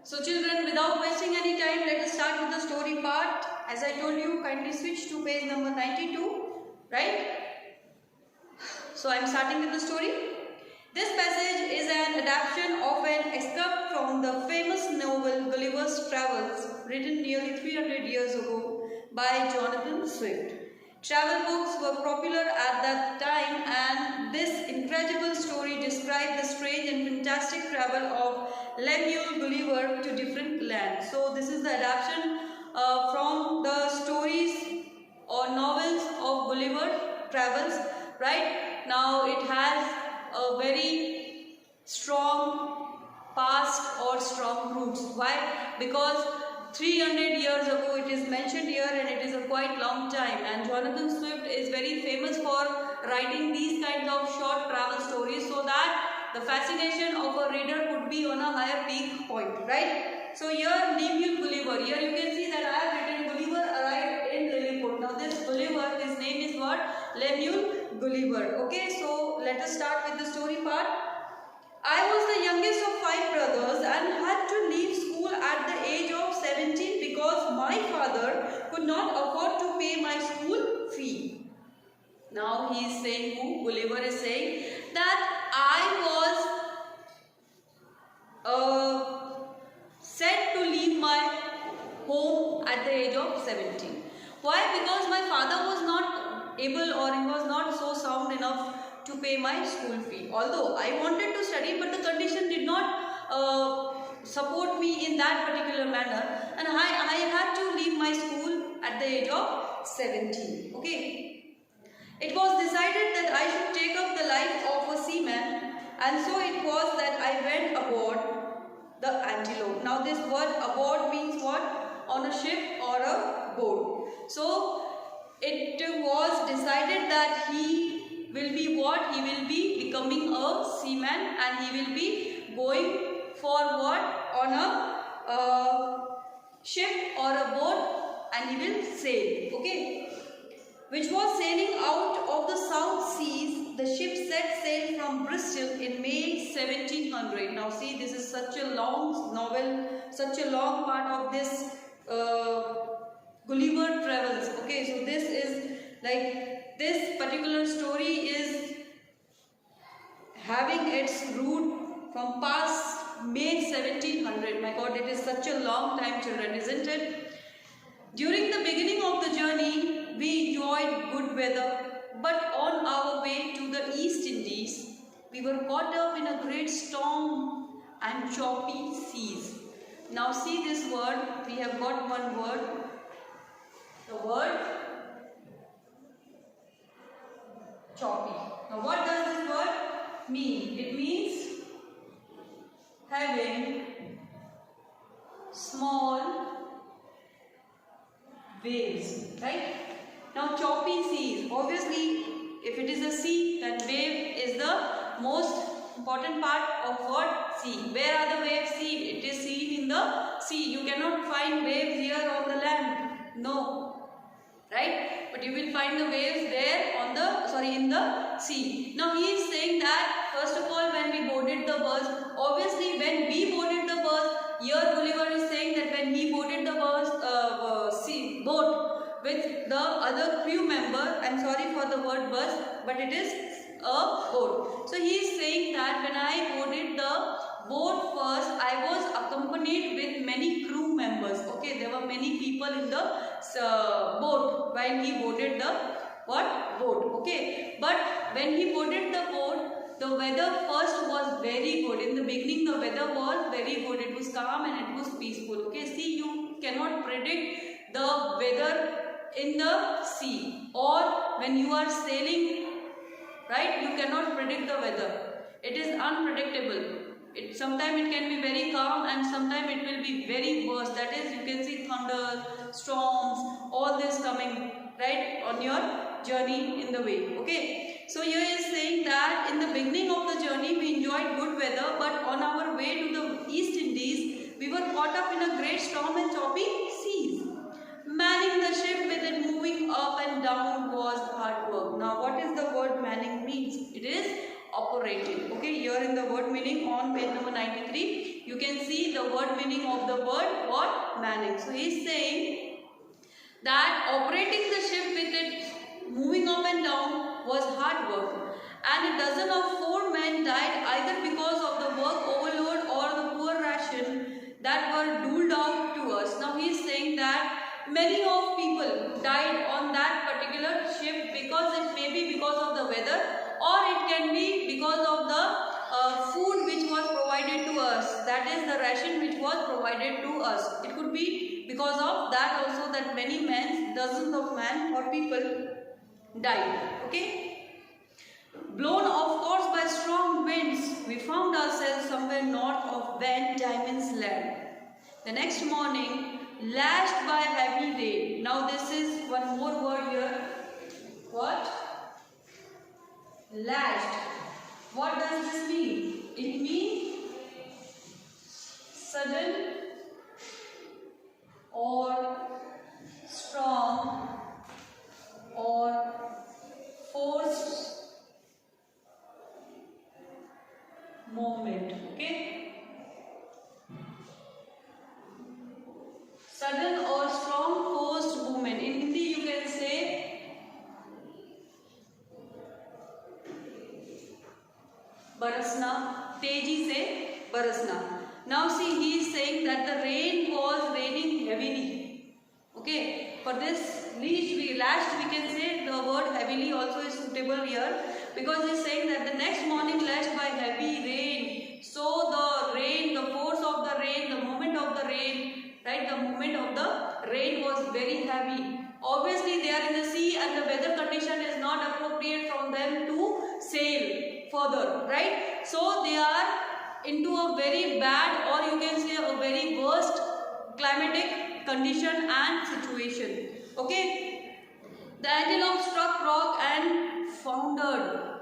So children, without wasting any time, let us start with the story part. As I told you, kindly switch to page number 92, right? So I am starting with the story. This passage is an adaptation of an excerpt from the famous novel Gulliver's Travels, written nearly 300 years ago by Jonathan Swift. Travel books were popular at that time, and this incredible story described the strange and fantastic travel of Lemuel Gulliver to different lands. So this is the adaptation from the stories or novels of Gulliver Travels, right? Now it has a very strong past or strong roots. Why? Because 300 years ago it is mentioned here, and it is a quite long time, and Jonathan Swift is very famous for writing these kinds of short travel stories so that the fascination of a reader could be on a higher peak point, right? So here Lemuel Gulliver, here you can see that I have written Gulliver arrived in Lilliput. Now this Gulliver, his name is what? Lemuel Gulliver. Okay, so let us start with the story part. I was the youngest of 5 brothers and had to leave school at the age of 17 because my father could not afford to pay my school fee. Now he is saying, who? Gulliver is saying that I was set to leave my home at the age of 17. Why? Because my father was not able, or he was not so sound enough to pay my school fee. Although I wanted to study, but the condition did not support me in that particular manner, and I had to leave my school at the age of 17. Okay. It was decided that I should take up the life of a seaman, and so it was that I went aboard the Antelope. Now this word aboard means what? On a ship or a boat. So it was decided that he will be what? He will be becoming a seaman, and he will be going for what? On a ship or a boat, and he will sail. Okay. Which was sailing out of the South Seas. The ship set sail from Bristol in May 1700. Now see, this is such a long novel, such a long part of this Gulliver Travels. Okay, so this is like, this particular story is having its root from past May 1700. My God, it is such a long time, children, isn't it? During the beginning of the journey, we enjoyed good weather, but on our way to the East Indies, we were caught up in a great storm and choppy seas. Now see this word, we have got one word, the word choppy. Now what does this word mean? It means having small waves, right? Now choppy seas, obviously if it is a sea, then wave is the most important part of what? Sea. Where are the waves seen? It is seen in the sea. You cannot find waves here on the land, no, right? But you will find the waves there on the, in the sea. Now he is saying that first of all, when we boarded the bus, obviously when we boarded the bus, here Gulliver is saying that when he boarded the bus, boat with the other crew member, I'm sorry for the word bus, but it is a boat. So he is saying that when I boarded the boat first, I was accompanied with many crew members. Okay, there were many people in the boat while he boarded the what? Boat. Okay, but when he boarded the boat, the weather first was very good. In the beginning, the weather was very good. It was calm and it was peaceful. Okay, see, you cannot predict the weather in the sea, or when you are sailing, right? You cannot predict the weather. It is unpredictable. Sometimes it can be very calm, and sometimes it will be very worse. That is, you can see thunder, storms, all this coming, right, on your journey in the way. Okay, so here is saying that in the beginning of the journey we enjoyed good weather, but on our way to the East Indies we were caught up in a great storm and choppy seas. Manning the ship with it moving up and down was hard work. Now what is the word manning means? It is operating. Okay, here in the word meaning on page number 93, you can see the word meaning of of the word what? Manning. So he is saying that operating the ship with it moving up and down was hard work, and a dozen of 4 men died either because of the work overload or the poor ration that were doled out to us. Now he is saying that many of people died on that particular ship because it may be because of the weather, or it can be because of the food which was provided to us, that is the ration which was provided to us. It could be because of that also that many men, dozens of men or people died. Okay. Blown of course by strong winds, we found ourselves somewhere north of Van Diemen's Land. The next morning, lashed by heavy rain. Now this is one more word here. What? Lashed. What does this mean? It means sudden or strong or forced movement. Okay? Sudden or strong forced movement. In Hindi you can say barasna, teji se barasna. Now see, he is saying that the rain was raining heavily. Okay, for this lashed we can say the word heavily also is suitable here, because he is saying that the next morning lashed by heavy rain. So the rain, the force of the rain, the movement of the rain, right, the movement of the rain was very heavy. Obviously they are in the sea and the weather condition is not appropriate from them to sail further, right? So they are into a very bad, or you can say a very worst climatic condition and situation. Okay, the antelope struck rock and foundered.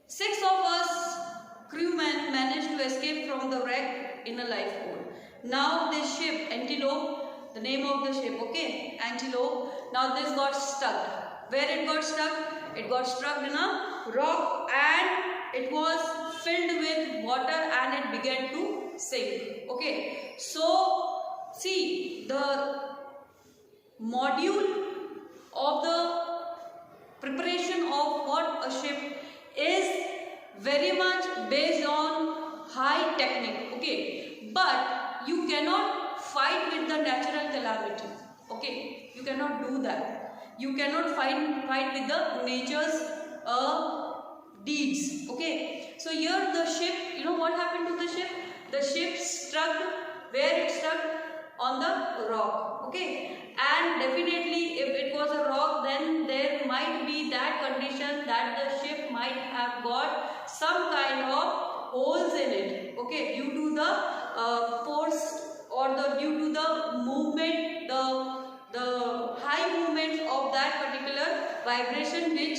6 of us crewmen managed to escape from the wreck in a lifeboat. Now this ship, Antelope, the name of the ship, okay, Antelope, now this got stuck. Where it got stuck? It got stuck in a rock and it was filled with water and it began to sink. Okay, so see, the module of the preparation of what a ship is very much based on high technique. Okay, but you cannot fight with the natural calamity. Okay, you cannot do that. You cannot fight with the nature's deeds. Okay, so here the ship, you know what happened to the ship? The ship struck, where it struck? On the rock. Okay, and definitely if it was a rock, then there might be that condition that the ship might have got some kind of holes in it. Okay, due to the force or due to the movement, the high movement of that particular vibration which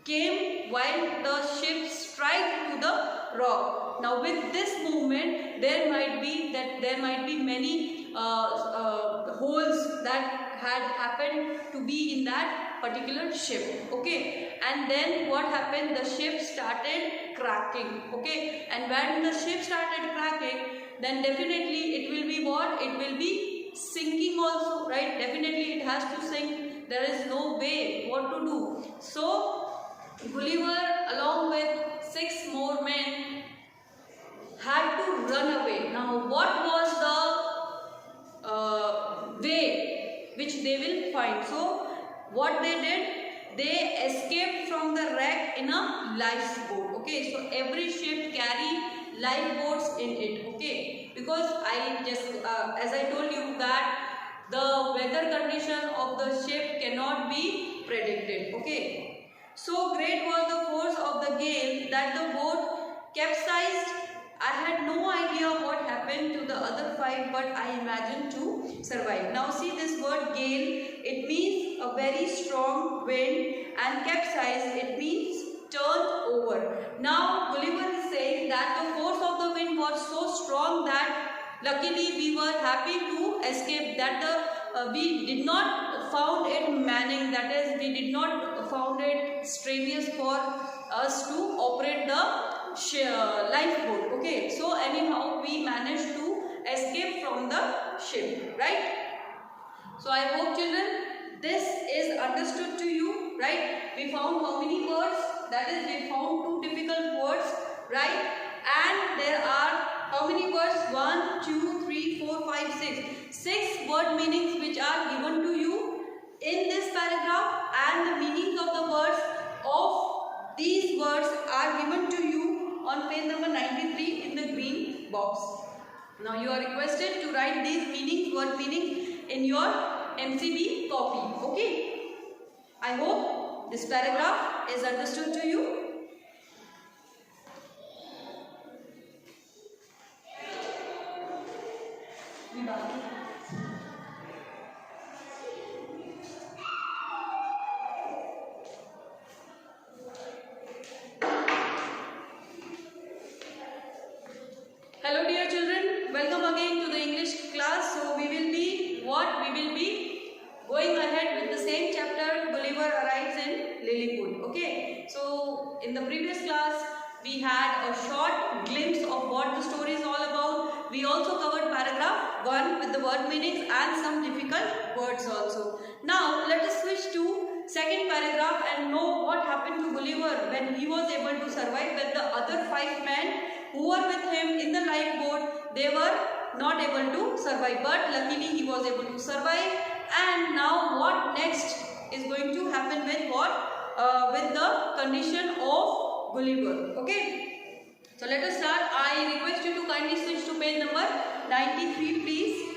came while the ship struck to the rock. Now with this movement, there might be many holes that had happened to be in that particular ship. Okay, and then what happened? The ship started cracking. Okay, and when the ship started cracking, then definitely it will be what? It will be sinking also, right? Definitely it has to sink. There is no way what to do. So Gulliver along with 6 more men had to run away. Now what was the way which they will find? So what they did, they escaped from the wreck in a lifeboat. Okay, so every ship carry lifeboats in it. Okay, because I just as I told you that the weather condition of the ship cannot be predicted. Okay, so great was the force of the gale that the boat capsized. I had no idea what happened to the other 5, but I imagined to survive. Now see this word gale, it means a very strong wind, and capsize, it means turned over. Now Gulliver is saying that the force of the wind was so strong that luckily we were happy to escape, that we did not found it manning, that is we did not found it strenuous for us to operate the lifeboat. Okay, so anyhow we managed to escape from the ship, right? So I hope children this is understood to you, right? We found how many words? That is, we found two difficult words, right? And there are how many words? 1, 2, 3, 4, 5, 6. 6 word meanings which are given to you in this paragraph, and the meanings of the words of these words are given to you on page number 93 in the green box. Now you are requested to write these meanings, word meanings in your MCB copy. Okay. I hope this paragraph is understood to you. Hello dear children, welcome again to the English class. So we will be going ahead with the same chapter, Gulliver Arrives in Lilliput. Okay, so in the previous class we had a short glimpse of what the story is all about. We also covered paragraph 1 with the word meanings and some difficult words also. Now let us switch to second paragraph and know what happened to Gulliver when he was able to survive, when the other 5 men who were with him in the lifeboat, they were not able to survive, but luckily he was able to survive. And now what next is going to happen with with the condition of Gulliver. Okay, so let us start. I request you to kindly switch to page number 93 please.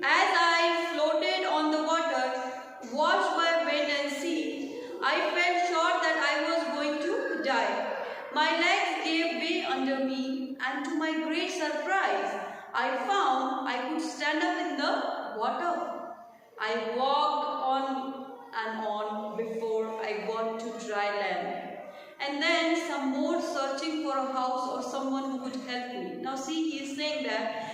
As I floated on the water, washed by wind and sea, I felt sure that I was going to die. My legs gave way under me, and to my great surprise, I found I could stand up in the water. I walked on and on before I got to dry land, and then some more searching for a house or someone who would help me. Now see, he is saying that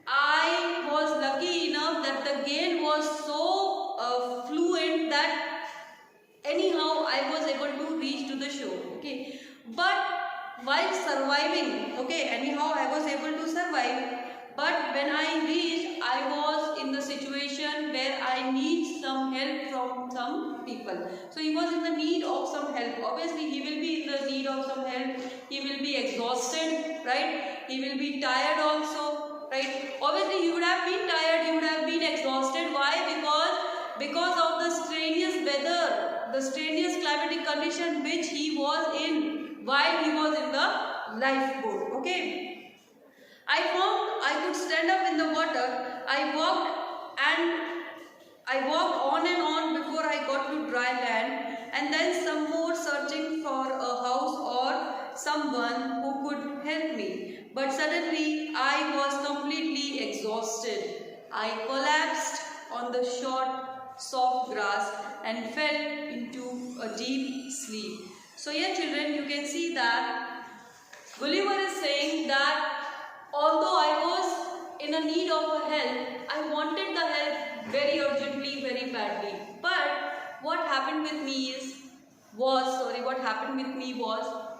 I was lucky enough that the gale was so fluent that anyhow I was able to reach to the shore. Okay, but while surviving, okay, anyhow I was able to survive, but when I reached, I was in the situation where I need some help from some people. So he was in the need of some help. Obviously he will be in the need of some help. He will be exhausted, right? He will be tired also, right? Obviously he would have been tired, he would have been exhausted. Why? Because of the strenuous weather, the strenuous climatic condition which he was in while he was in the lifeboat. Okay, I found I could stand up in the water. I walked on and on before I got to dry land, and then some more searching for a house or someone who could help me. But suddenly I was completely exhausted. I collapsed on the short, soft grass and fell into a deep sleep. So here children, you can see that Gulliver is saying that although I was in a need of a help, I wanted the help very urgently, very badly. But what happened with me was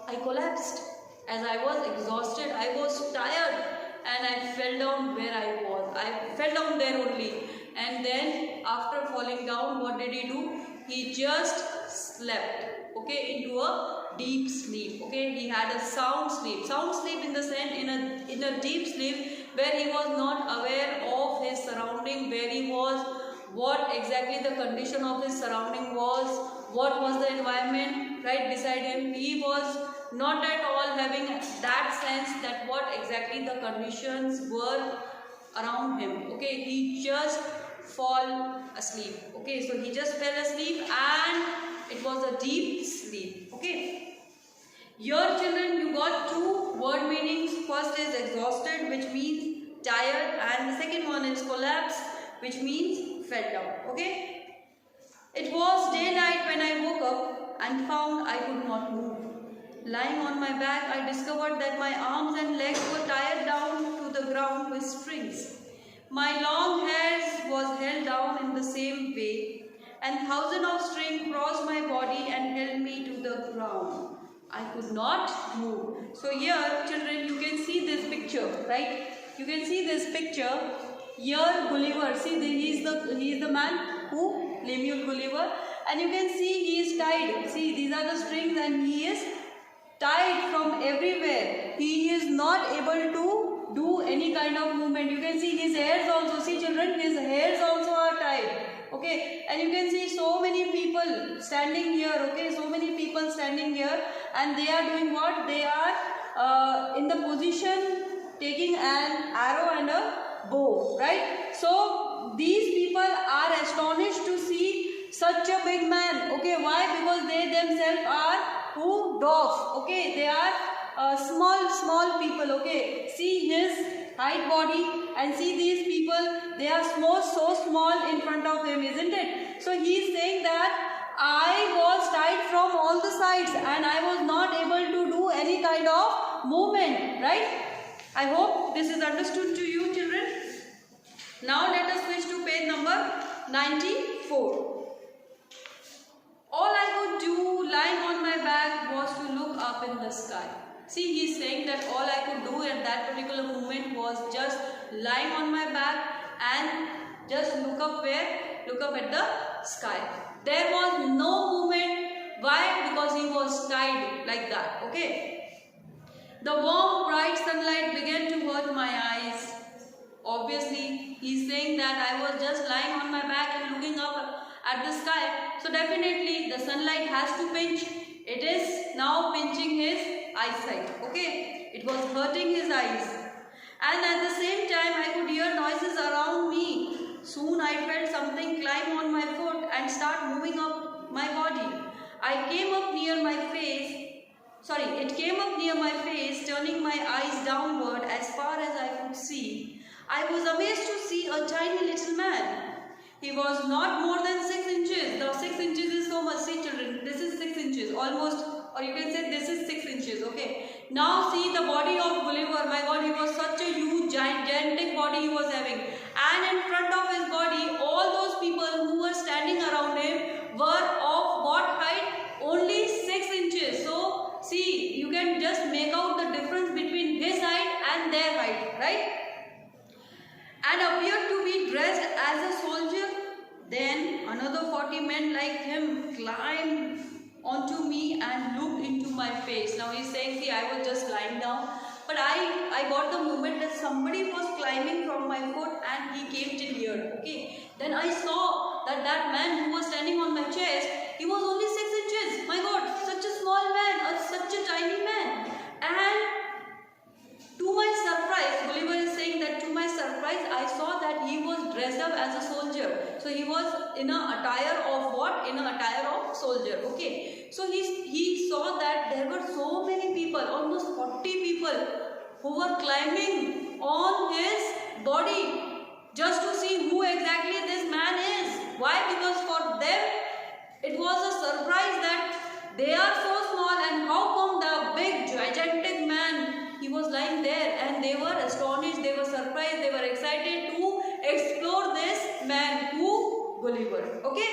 I collapsed. As I was exhausted, I was tired, and I fell down where I was. I fell down there only. And then after falling down, what did he do? He just slept, okay, into a deep sleep. Okay, he had a sound sleep in the sense, in a deep sleep where he was not aware of his surrounding, where he was, what exactly the condition of his surrounding was, what was the environment right beside him. He was not at all having that sense that what exactly the conditions were around him. Okay, he just fall asleep. Okay, so he just fell asleep and it was a deep sleep. Okay, here children, you got two word meanings. First is exhausted, which means tired, and the second one is collapse, which means fell down. Okay, it was daylight when I woke up and found I could not move. Lying on my back, I discovered that my arms and legs were tied down to the ground with strings. My long hair was held down in the same way, and thousands of strings crossed my body and held me to the ground. I could not move. So here, children, you can see this picture, right? You can see this picture. Here Gulliver, see he is the man who Lemuel Gulliver, and you can see he is tied. See, these are the strings and he is tied from everywhere. He is not able to do any kind of movement. You can see his hairs also. See children, his hairs also are tied. Okay, and you can see so many people standing here. Okay, so many people standing here, and they are doing what? They are in the position taking an arrow and a bow, right? So these people are astonished to see such a big man. Okay, why? Because they themselves are who? Dogs. Okay, they are small people. Okay, see his height body and see these people, they are so small in front of him, isn't it? So he is saying that I was tied from all the sides and I was not able to do any kind of movement, right? I hope this is understood to you children. Now let us switch to page number 94. All I could do lying on my back was to look up in the sky. See, he is saying that all I could do at that particular moment was just lying on my back and just look up where? Look up at the sky. There was no movement. Why? Because he was tied like that. Okay. The warm bright sunlight began to hurt my eyes. Obviously, he is saying that I was just lying on my back and looking up at the sky. So definitely the sunlight has to pinch. It is now pinching his eyesight. Okay, it was hurting his eyes, and at the same time I could hear noises around me. Soon I felt something climb on my foot and start moving up my body. It came up near my face, turning my eyes downward as far as I could see. I was amazed to see a tiny little man. He was not more than 6 inches. The 6 inches is so much. See children, this is 6 inches almost, or you can say this is 6 inches. Okay. Now see the body of Gulliver. My God, he was such a huge, gigantic body he was having. And in front of his body, all those people who were standing around him were of what height? Only 6 inches. So see, you can just make out the difference between his height and their height, right? And appeared to be dressed as a soldier. Then another 40 men like him climbed onto me and looked into my face. Now he's saying, see, I was just lying down, but I got the moment that somebody was climbing from my foot and he came till here. Okay. Then I saw that that man who was standing on my chest, he was only 6 inches. My God, such a small man, or such a tiny man. And to my surprise, Gulliver is saying that to my surprise, I saw that he was dressed up as a soldier. So he was in a attire of what? In a attire of soldier. Okay. So he saw that there were so many people, almost 40 people who were climbing on his body just to see who exactly this man is. Why? Because for them, it was a surprise that they are so small and how come the big gigantic man, he was lying there, and they were astonished, they were surprised, they were excited to explore this man who? Gulliver. Okay.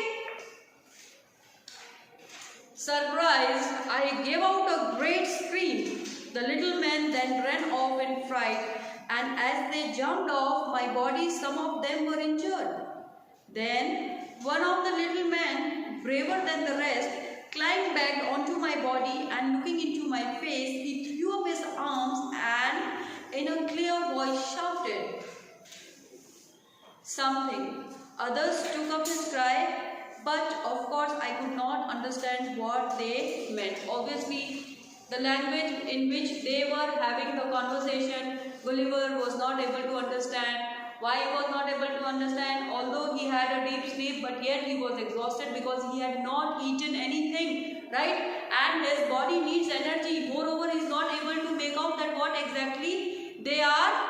Surprised, I gave out a great scream. The little men then ran off in fright, and as they jumped off my body, some of them were injured. Then one of the little men, braver than the rest, climbed back onto my body and looking into my face, he threw up his arms and in a clear voice shouted something. Others took up his cry, but of course I could not understand what they meant. Obviously, the language in which they were having the conversation, Gulliver was not able to understand. Why he was not able to understand? Although he had a deep sleep, but yet he was exhausted because he had not eaten anything, right? And his body needs energy. Moreover, he is not able to make out that what exactly they are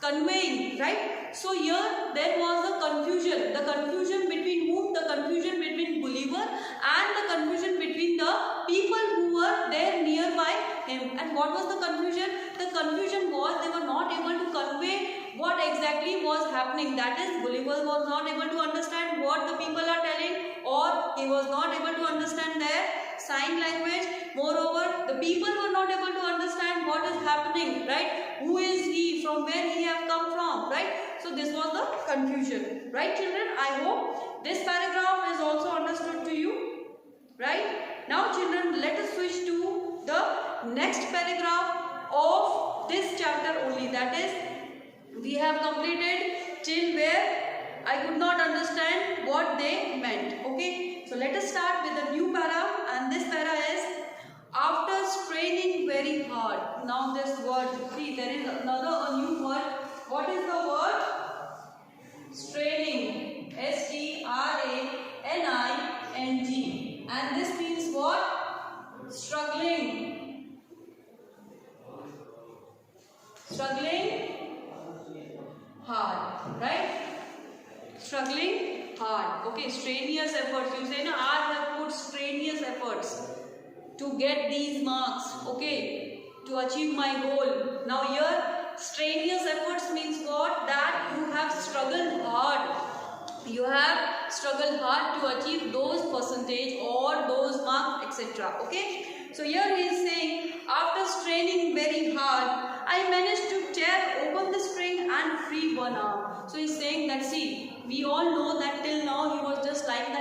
conveying, right? So here there was a confusion. The confusion between whom? The confusion between Gulliver and the confusion between the people who were there nearby him. And what was the confusion? The confusion was they were not able to convey what exactly was happening. That is, Gulliver was not able to understand what the people are telling, or he was not able to understand their sign language. Moreover, the people were not able to understand what is happening, right? Who is he? From where he have come from? Right? So this was the confusion. Right, children? I hope this paragraph is also understood to you. Right? Now, children, let us switch to the next paragraph of this chapter only. That is, we have completed till where I could not understand what they meant. Okay, so let us start with a new para, and this para is after straining very hard. Now this word, see, there is a new word. What is the word? Straining. S-T-R-A-N-I-N-G. And this means what? Struggling. Struggling hard, right? Struggling hard. Okay, strenuous efforts. You say, no, I have put strenuous efforts to get these marks. Okay, to achieve my goal. Now here, strenuous efforts means what? That you have struggled hard. You have struggled hard to achieve those percentage or those marks, etc. Okay. So here he is saying, after straining very hard, I managed to tear open the string and free one arm. So he's saying that, see, we all know that till now he was just lying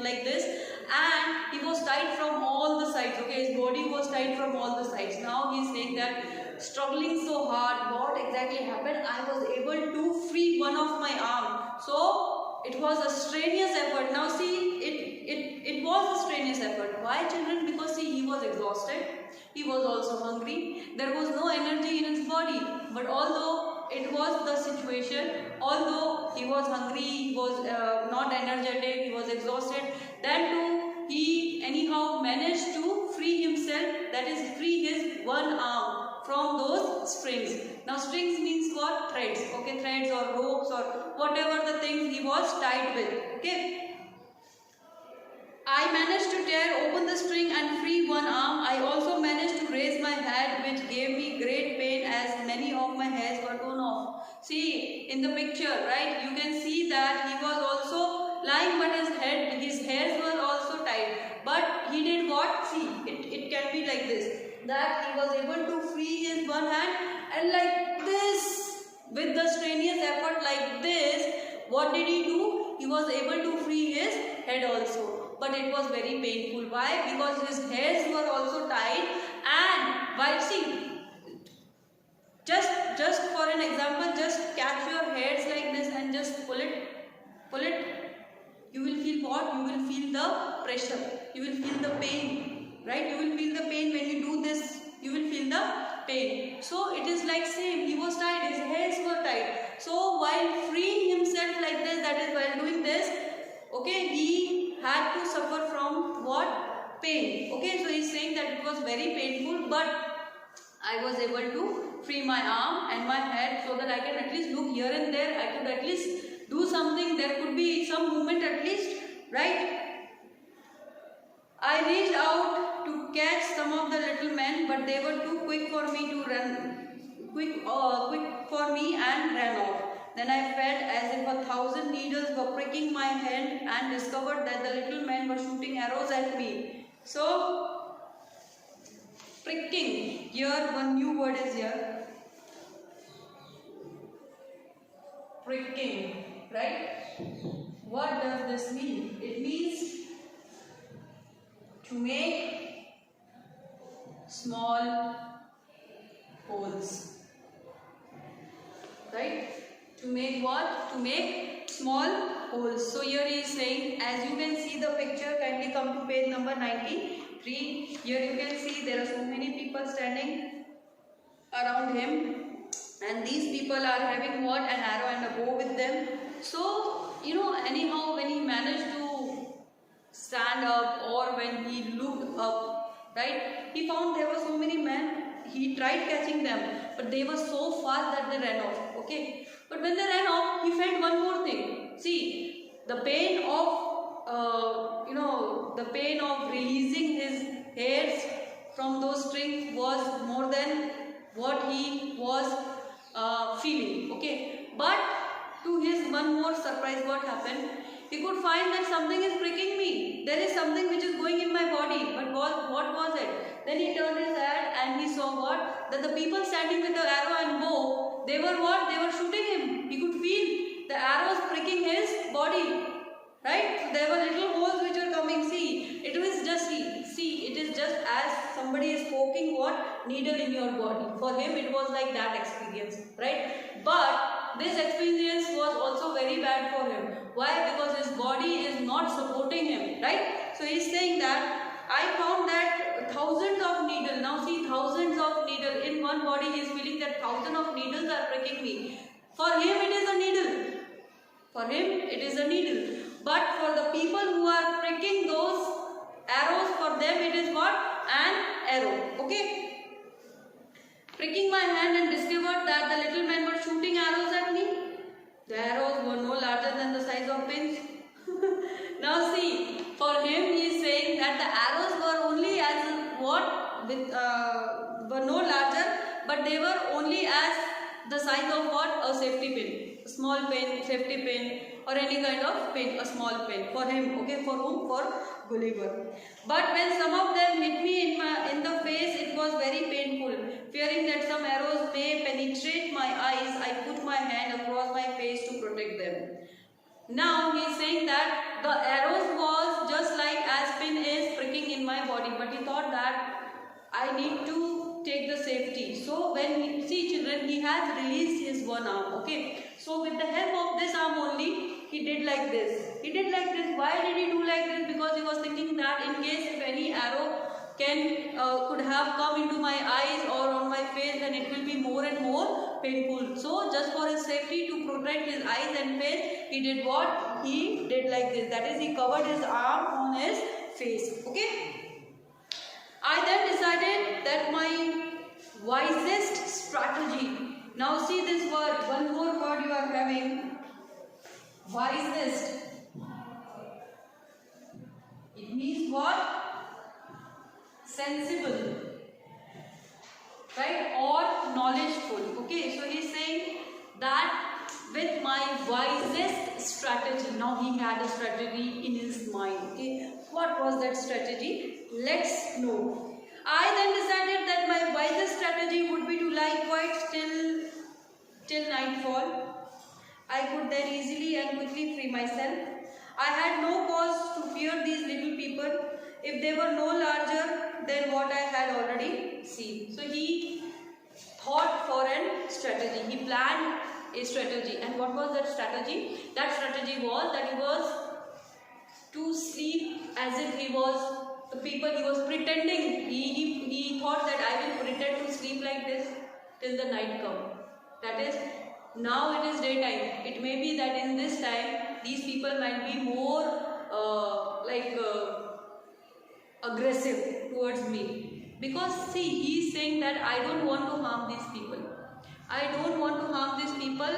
like this, and he was tied from all the sides. Okay, his body was tied from all the sides. Now he's saying that struggling so hard, what exactly happened? I was able to free one of my arm. So it was a strenuous effort. Now see, it was a strenuous effort. Why, children? Because see, he was exhausted. He was also hungry. There was no energy in his body. But although it was the situation, although he was hungry, he was not energetic, he was exhausted, then too he anyhow managed to free himself, that is free his one arm from those strings. Now strings means what? Threads. Okay, threads or ropes or whatever the things he was tied with. Okay. I managed to tear open the string and free one arm. I also managed to raise my head, which gave me great pain as many of my hairs were torn off. See, in the picture, right, you can see that he was also lying, but his hairs were also tied. But he did what? See, it can be like this, that he was able to free his one hand, and like this, with the strenuous effort like this, what did he do? He was able to free his head also. But it was very painful. Why? Because his hairs were also tied, and while see, just for an example, just catch your hairs like this and just pull it. You will feel what? You will feel the pressure. You will feel the pain, right? You will feel the pain when you do this. You will feel the pain. So it is like same. He was tied. His hairs were tied. So while freeing himself like this, that is while doing this, okay, he had to suffer from what? Pain. Okay, so he's saying that it was very painful, but I was able to free my arm and my head so that I can at least look here and there. I could at least do something. There could be some movement at least, right? I reached out to catch some of the little men, but they were too quick for me to run. Quick for me and ran off. Then I felt as if 1,000 needles were pricking my hand and discovered that the little men were shooting arrows at me. So, pricking. Here, one new word is here. Pricking. Right? What does this mean? It means to make small holes. Right? To make what? To make small holes. So here he is saying, as you can see the picture, kindly come to page number 93. Here you can see there are so many people standing around him, and these people are having what? An arrow and a bow with them. So, you know, anyhow when he managed to stand up, or when he looked up, right, he found there were so many men. He tried catching them, but they were so fast that they ran off. Okay, but when they ran off, he felt one more thing. See, the pain of the pain of releasing his hairs from those strings was more than what he was feeling. Okay, but to his one more surprise, what happened? He could find that something is pricking me. There is something which is going in my body. But what was it? Then he turned his head and he saw what? That the people standing with the arrow and bow, they were what? They were shooting him. He could feel the arrows pricking his body. Right? So there were little holes which were coming. See, it was just, it is just as somebody is poking what? Needle in your body. For him it was like that experience. Right? But this experience was also very bad for him. Why? Because his body is not supporting him. Right? So he is saying that I found that thousands of needles. Now see, thousands of needles in one body. He is feeling that thousands of needles are pricking me. For him it is a needle. For him it is a needle. But for the people who are pricking those arrows, for them it is what? An arrow. Okay. Pricking my hand and discovered that the little men were shooting arrows at me. The arrows were no larger than the size of pins. Now see, for him he is saying that the arrows were only as what? Were no larger, but they were only as the size of what? A safety pin. A small pin, safety pin, or any kind of pin, a small pin. For him, okay, for whom? For Gulliver. But when some of them hit me in the face, it was very painful. Fearing that some arrows may penetrate my eyes, I put my hand across my face to protect them. Now he is saying that the arrows was just like as pin is pricking in my body, but he thought that I need to take the safety. So when he, see children, he has released his one arm. Okay. So with the help of this arm only, he did like this. He did like this. Why did he do like this? Because he was thinking that in case if any arrow could have come into my eyes or on my face, then it will be more and more painful. So just for his safety, to protect his eyes and face, he did what? He did like this. That is, he covered his arm on his face. Okay. I then decided that my wisest strategy. Now see this word, one more word you are having. Wisest. It means what? Sensible. Right? Or knowledgeful. Okay, so he is saying that with my wisest strategy. Now he had a strategy in his mind. Okay, what was that strategy? Let's know. I then decided that my wisest strategy would be to lie quite still till nightfall. I could then easily and quickly free myself. I had no cause to fear these little people if they were no larger than what I had already seen. So he thought for a strategy. He planned a strategy. And what was that strategy? That strategy was that he was to sleep as if he was the people, he was pretending. He thought that I will pretend to sleep like this till the night come. That is, now it is daytime. It may be that in this time these people might be more aggressive towards me. Because see, he is saying that I don't want to harm these people. I don't want to harm these people.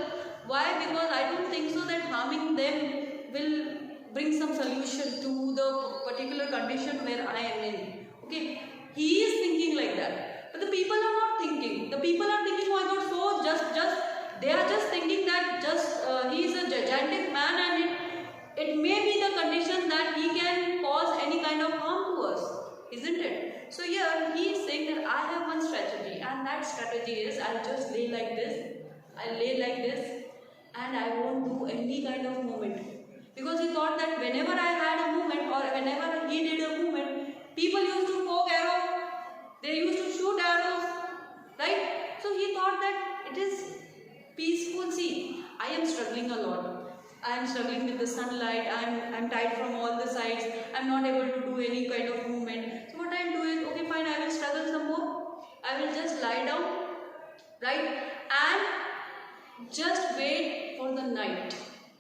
Why? Because I don't think so that harming them will bring some solution to the particular condition where I am in. Okay, he is thinking like that, but the people are not thinking. The people are thinking, oh my God, so they are just thinking that he is a gigantic man and it may be the condition that he can cause any kind of harm to us, isn't it? So here he is saying that I have one strategy, and that strategy is I'll just lay like this. I'll lay like this, and I won't do any kind of movement. Because he thought that whenever I had a movement or whenever he did a movement, people used to poke arrows, they used to shoot arrows, right? So he thought that it is peaceful. See, I am struggling a lot. I am struggling with the sunlight, I am tired from all the sides, I am not able to do any kind of movement. So what I will do is, okay fine, I will struggle some more. I will just lie down, right? And just wait for the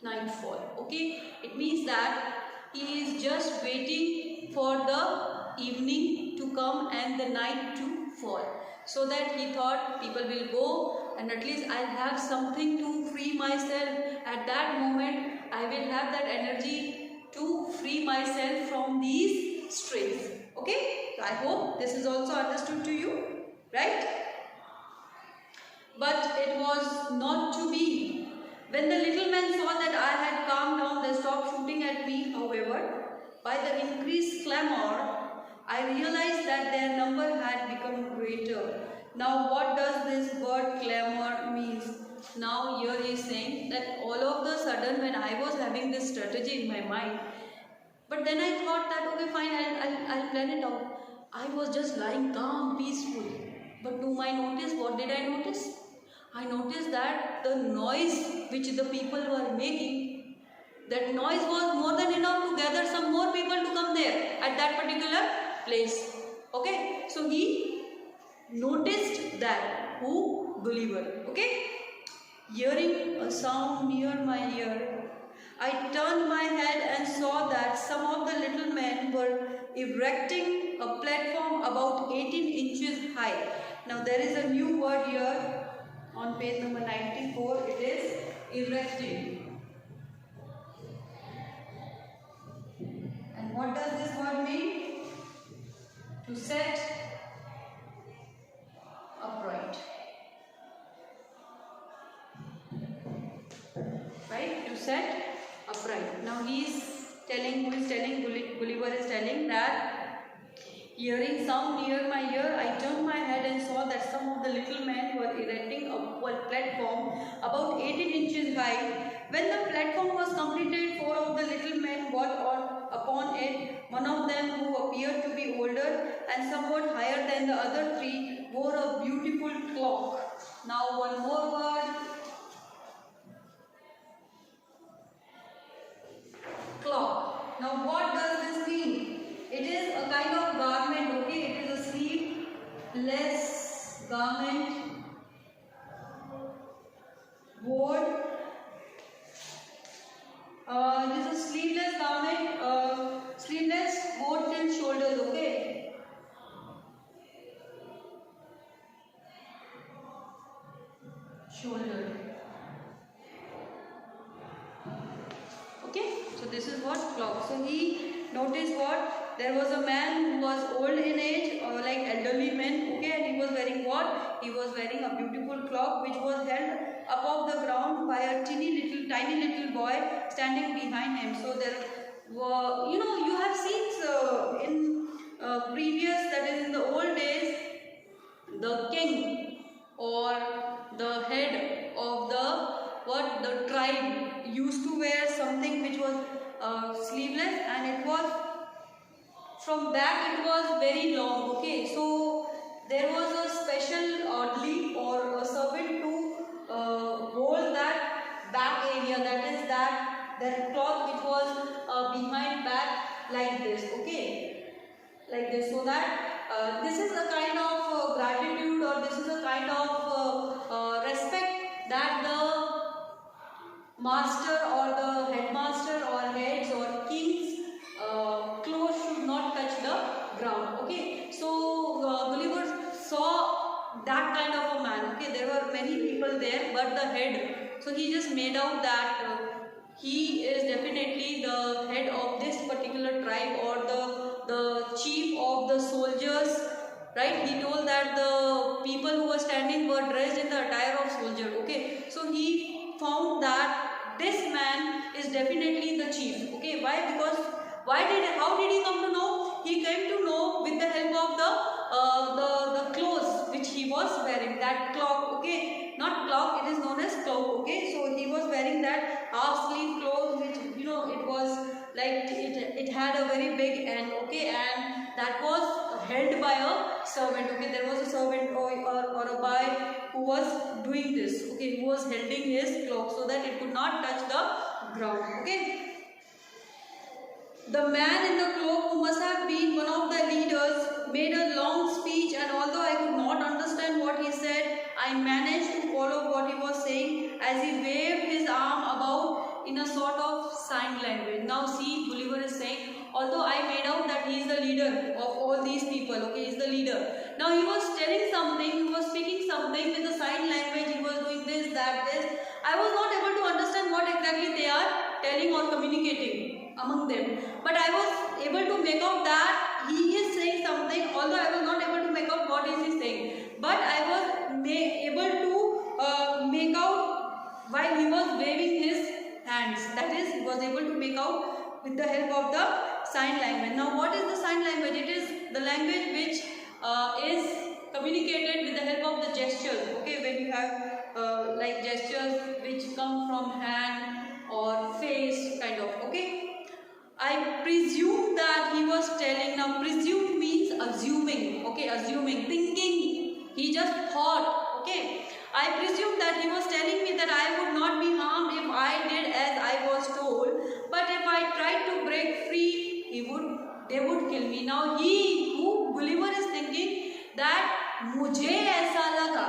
nightfall. Okay, it means that he is just waiting for the evening to come and the night to fall, so that he thought people will go and at least I'll have something to free myself. At that moment I will have that energy to free myself from these strains. Okay, so I hope this is also understood to you, right? But it was not to be. When the little men saw that I had calmed down, they stopped shooting at me. However, by the increased clamor, I realized that their number had become greater. Now what does this word clamor means? Now here he is saying that all of the sudden when I was having this strategy in my mind, but then I thought that okay fine, I'll plan it out. I was just lying calm, peaceful. But to my notice, what did I notice? I noticed that the noise which the people were making, that noise was more than enough to gather some more people to come there at that particular place. Okay, so he noticed that. Who? Gulliver. Okay, hearing a sound near my ear, I turned my head and saw that some of the little men were erecting a platform about 18 inches high. Now there is a new word here on page number 94. It is erecting. And what does this word mean? To set upright. Right? To set upright. Now who is telling, Gulliver is telling that hearing sound near my ear, I turned my head and saw that some of the little men were erecting a platform about 18 inches high. When the platform was completed, 4 of the little men got upon it. One of them, who appeared to be older and somewhat higher than the other 3, wore a beautiful cloak. Now one more word. Cloak. Now what does this mean? It is a kind of garment, okay? It is a sleeveless garment worn. It is a sleeveless garment, sleeveless worn till shoulders, okay? Shoulder. Okay, so this is what clock. So he noticed what? There was a man who was old in age, like elderly men, okay, and he was wearing what? He was wearing a beautiful cloak which was held above the ground by a tiny little boy standing behind him. So there were, you have seen in previous, that is in the old days, the king or the head of the tribe used to wear something which was sleeveless, and it was from back, it was very long, okay. So there was a special orderly or a servant to hold that back area, that is that cloth which was behind back like this, okay, like this, so that this is a kind of gratitude, or this is a kind of respect that the master or the headmaster or heads or kings clothes should not touch the ground, okay. So Gulliver saw that kind of a man, okay. There were many people there, but the head, so he just made out that he is definitely the head of this particular tribe, or the chief of the soldiers, right. He told that the people who were standing were dressed in the attire of soldier, okay. So he found that this man is definitely the chief, okay. Why? Because how did he come to know? He came to know with the help of the clothes which he was wearing, that cloak, okay. Not cloak, it is known as cloak, okay. So he was wearing that half sleeve clothes which, it was like it had a very big end, okay, and that was held by a servant, okay. There was a servant or a boy who was doing this, okay, who was holding his cloak so that it could not touch the ground, okay. The man in the cloak, who must have been one of the leaders, made a long speech, and although I could not understand what he said, I managed to follow what he was saying as he waved his arm about in a sort of sign language. Now see, Gulliver is saying, although I made out that he is the leader of all these people, okay, he is the leader. Now he was telling something, he was speaking something with the sign language, he was doing this, that, this. I was not able to understand what exactly they are telling or communicating among them, but I was able to make out that he is saying something, although I was not able to make out what is he saying, but I was able to make out while he was waving his hands, that is, he was able to make out with the help of the sign language. Now what is the sign language? It is the language which is communicated with the help of the gestures. Okay, when you have like gestures which come from hand or face kind of. Okay, I presume that he was telling. Now presume means assuming. Okay, assuming, thinking. He just thought. Okay, I presume that he was telling me that I would not be harmed if I did as I was told, but if I tried to break free, they would kill me. Now Gulliver is thinking that मुझे ऐसा लगा,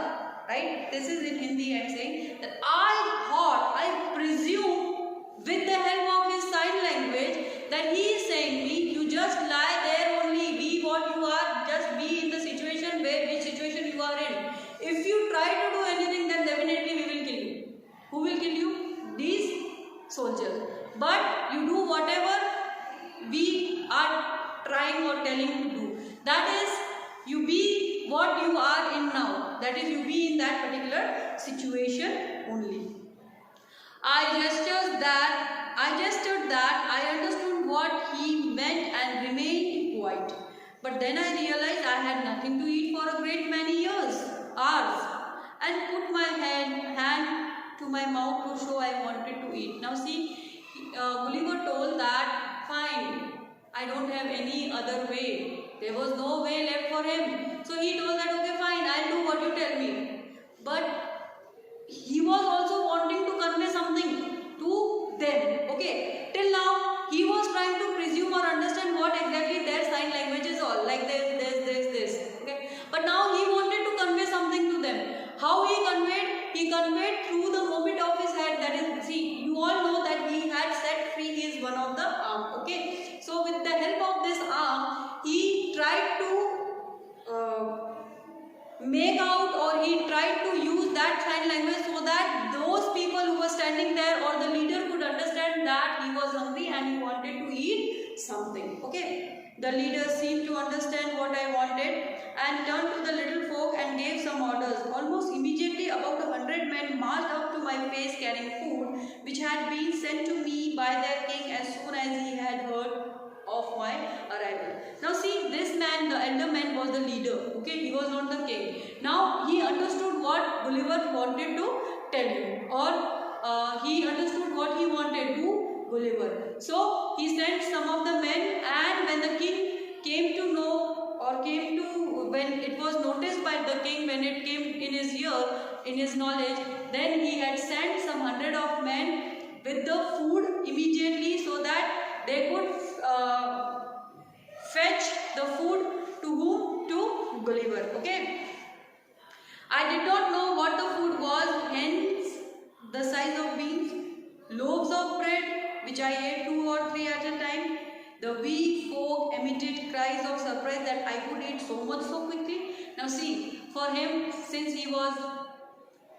right? This is in Hindi I am saying that I thought, I presume with the help of his sign language that he is saying me, you just lie there only, be what you are, just be in the situation which situation you are in. If you try to do anything, then definitely we will kill you. Who will kill you? These soldiers. But you do whatever we are trying or telling to do. That is, you be what you are in now. That is, you be in that particular situation only. I gestured that I understood what he meant and remained quiet. But then I realized I had nothing to eat for a great many hours, and put my hand to my mouth to show I wanted to eat. Now see, Gulliver told that, fine, I don't have any other way. There was no way left for him. So he told that, okay, fine, I'll do what you tell me. But he was also wanting to convey something to them. Okay, till now he was trying to presume or understand what exactly their sign language is all, like this. Okay, but now he wanted to convey something to them. How he conveyed? He conveyed through the movement of his head. That is, see, you all know that he had set free his one of the arm. Okay, so with the help of this arm, he tried to make out, or he tried to use that sign language so that those people who were standing there or the leader could understand that he was hungry and he wanted to eat something. Okay, the leader seemed to understand what I wanted and turned to the little folk and gave some orders. Almost immediately about 100 men marched up to my face carrying food which had been sent to me by their king as soon as he had heard of my arrival. Now see, this man, the elder man, was the leader. Okay, he was not the king. Now he understood what Gulliver wanted to tell him, or he understood what he wanted to Gulliver. So he sent some of the men, and when the king came to know, or when it was noticed by the king, when it came in his ear, in his knowledge, then he had sent some 100 of men with the food immediately so that they could fetch the food to whom? To Gulliver. Okay. I did not know what the food was, hence the size of beans, loaves of bread, which I ate 2 or 3 at a time. The wee folk emitted cries of surprise that I could eat so much so quickly. Now see, for him, since he was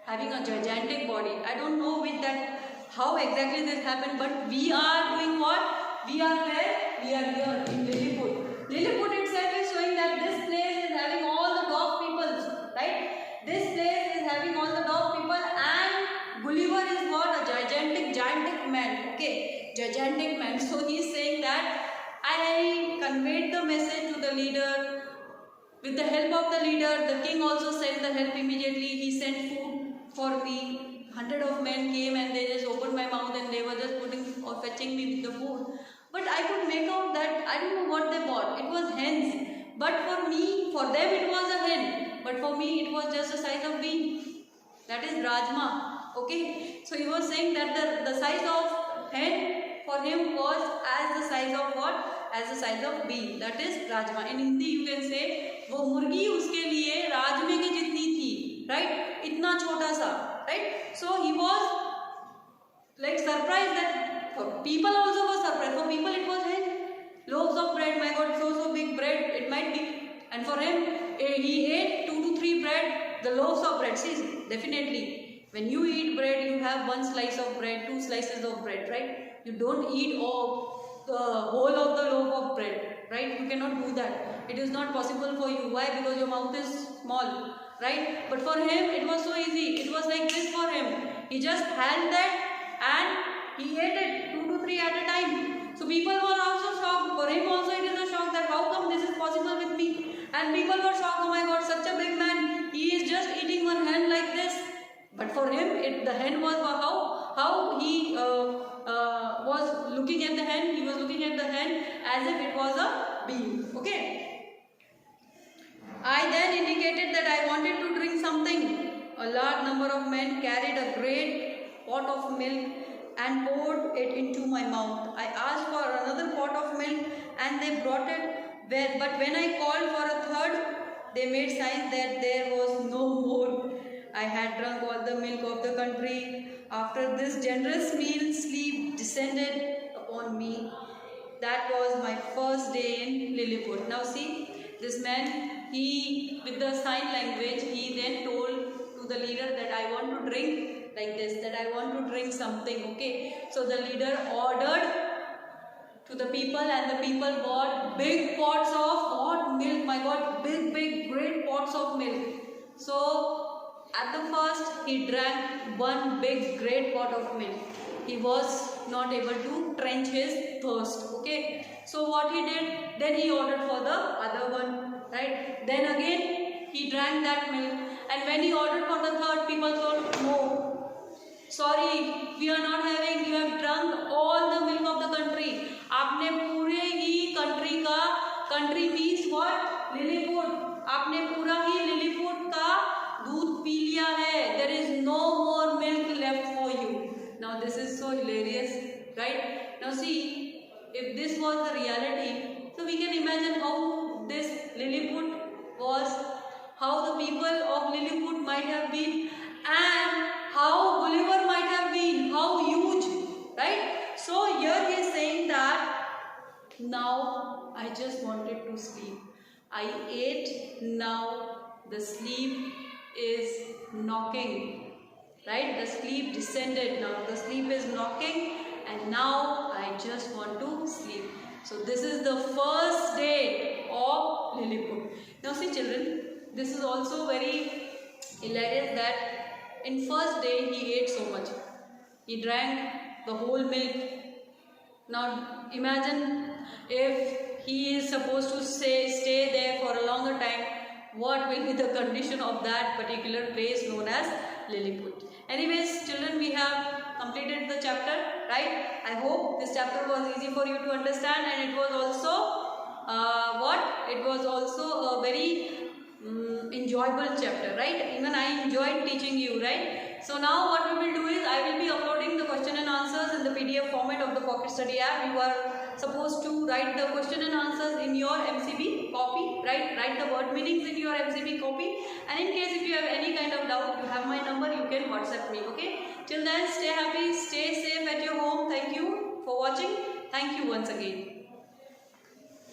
having a gigantic body, I don't know with that how exactly this happened, but we are doing what? We are where? We are here in Lilliput. Lilliput itself is showing that this place is having all the dwarf peoples, right? This place is having all the dwarf people, and Gulliver is what? A gigantic man. Okay, gigantic man. So he is saying that I conveyed the message to the leader. With the help of the leader, the king also sent the help immediately. He sent food for me. 100 of men came and they just opened my mouth and they were just putting or fetching me with the food. But I could make out that I don't know what they bought. It was hens. But for them it was a hen. But for me it was just the size of bean. That is rajma. Okay. So he was saying that the size of hen for him was as the size of what? As the size of bean. That is rajma. In Hindi you can say, वो मुर्गी उसके लिए राजमे के जितनी थी. Right? इतना छोटा सा. Right? So he was like surprised that people also were surprised. For people it was hen. Loaves of bread, my God, so big bread it might be. And for him, he ate 2 to 3 bread, the loaves of bread. See, definitely, when you eat bread, you have 1 slice of bread, 2 slices of bread, right? You don't eat all the whole of the loaf of bread, right? You cannot do that. It is not possible for you. Why? Because your mouth is small, right? But for him, it was so easy. It was like this for him. He just had that and he ate it 2 to 3 at a time. So people were also shocked. For him also it is a shock that how come this is possible with me. And people were shocked, oh my god, such a big man, he is just eating one hen like this. But for him, the hen was how he was looking at the hen. He was looking at the hen as if it was a bean. Okay. I then indicated that I wanted to drink something. A large number of men carried a great pot of milk and poured it into my mouth. I asked for another pot of milk and they brought it. But when I called for a third, they made signs that there was no more. I had drunk all the milk of the country. After this generous meal, sleep descended upon me. That was my first day in Lilliput. Now see, this man, he, with the sign language, he then told to the leader that I want to drink like this, that I want to drink something, okay. So the leader ordered to the people and the people bought big pots of hot milk. My god, big, great pots of milk. So at the first, he drank one big great pot of milk. He was not able to quench his thirst, okay. So what he did, then he ordered for the other one, right. Then again, he drank that milk. And when he ordered for the third, people told, no, sorry, we are not having, you have drunk all the milk of the country. आपने पूरे ही country means what? Lilliput. आपने पूरा ही Lilliput का दूध P लिया है. There is no more milk left for you. Now this is so hilarious, right? Now see, if this was the reality, so we can imagine how this Lilliput was, how the people of Lilliput might have been, and how Gulliver might have been, how huge, right? So here he is saying that now I just wanted to sleep. I ate, now the sleep is knocking, right? The sleep descended, now the sleep is knocking, and now I just want to sleep. So this is the first day of Lilliput. Now see children, this is also very hilarious that in first day he ate so much. He drank the whole milk. Now imagine if he is supposed to stay there for a longer time, what will be the condition of that particular place known as Lilliput. Anyways children, we have completed the chapter, right? I hope this chapter was easy for you to understand, and it was also it was also a very enjoyable chapter, right? Even I enjoyed teaching you, right? So now what we will do is, I will be uploading the question and answers in the PDF format of the Pocket Study app. You are supposed to write the question and answers in your MCB copy, right? Write the word meanings in your MCB copy, and in case if you have any kind of doubt, you have my number, you can WhatsApp me, okay? Till then, stay happy, stay safe at your home. Thank you for watching. Thank you once again.